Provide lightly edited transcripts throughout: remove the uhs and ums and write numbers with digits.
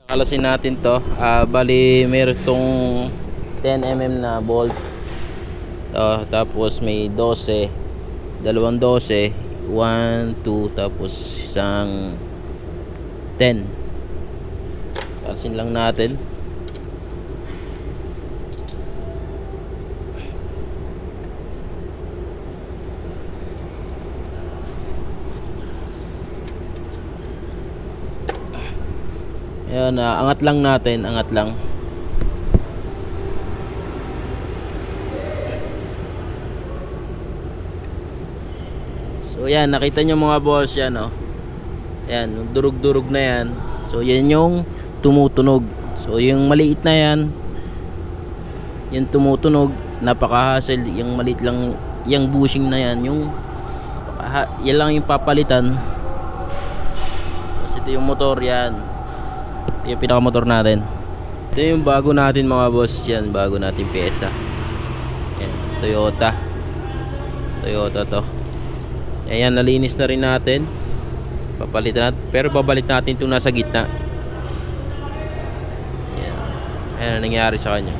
Kakalasin natin to. Bali meron tong 10 mm na bolt. Tapos may 12, dalawang 12, 1, 2, tapos isang 10. Kakalasin lang natin. Ayan, angat lang natin, angat lang. So yan, nakita nyo mga boss yan, oh. Yan, durug-durug na yan. So yan yung tumutunog. So yung maliit na yan, yung tumutunog, napaka-hassle. Yung maliit lang, yung bushing na yan, yung yan lang yung papalitan. Tapos ito yung motor yan. Ito yung pinaka-motor natin. Ito yung bago natin mga boss yan, bago natin pyesa. Yan, Toyota to. Ayan, nalinis na rin natin. Papalitan natin, pero babalik natin itong nasa gitna. Ayan, ayan ang nangyari sa kanya.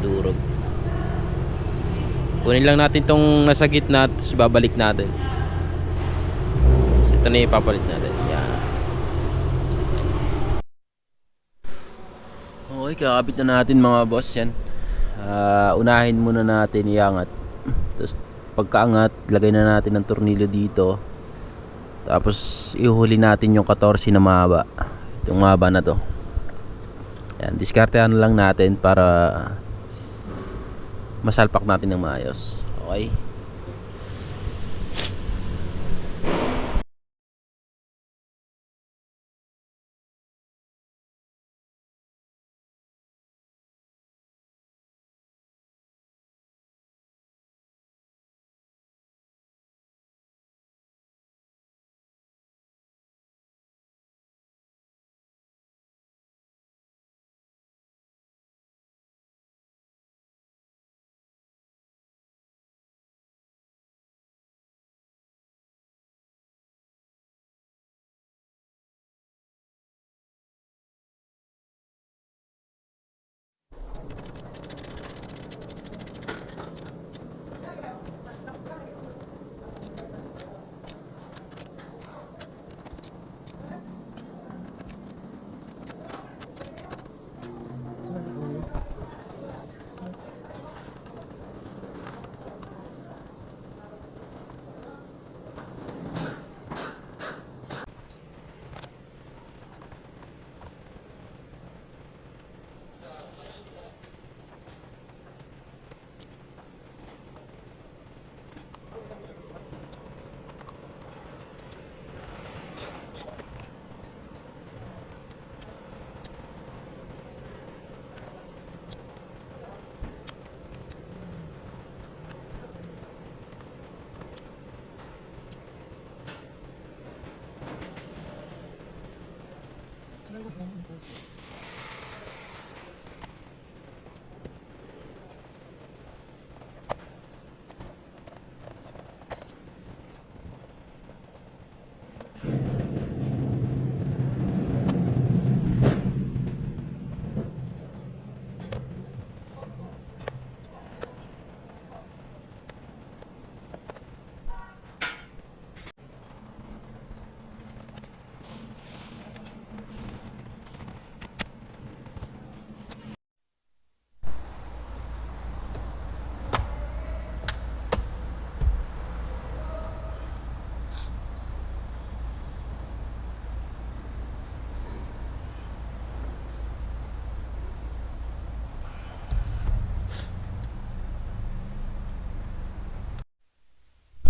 Durog. Kunin lang natin itong nasa gitna, tapos babalik natin. Ito na yung papalit natin. Ayan. Okay, kakabit na natin mga boss yan. Unahin muna natin iangat. Tapos pagkaangat, lagay na natin ang tornilyo dito. Tapos ihuli natin yung 14 na mahaba. Yung mahaba na to. Yan, diskartehan lang natin para masalpak natin ng maayos. Okay.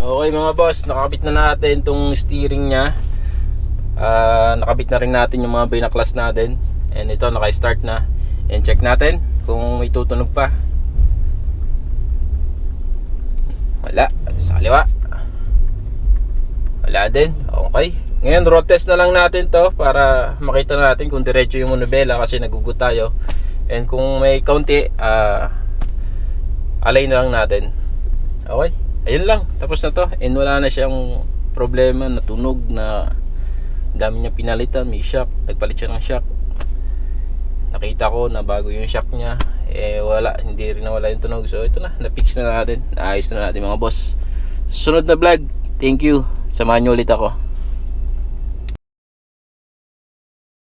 Okay mga boss, nakabit na natin itong steering nya. Nakabit na rin natin yung mga binaklas natin. And ito, naka-start na. And check natin kung may tutunog pa. Wala, sa kaliwa wala din. Okay, ngayon road test na lang natin to para makita natin kung diretso yung manubela, kasi nagugut tayo. And kung may kaunti, alay na lang natin. Okay, ayun lang, tapos na to. And wala na siyang problema na tunog na dami niya pinalitan. May shock, nagpalit siya ng shock. nakita ko na bago yung shock niya, wala, hindi rin nawala yung tunog. So ito na, na-fix na natin, naayos na natin mga boss. Sunod na vlog, thank you, samahan nyo ulit ako.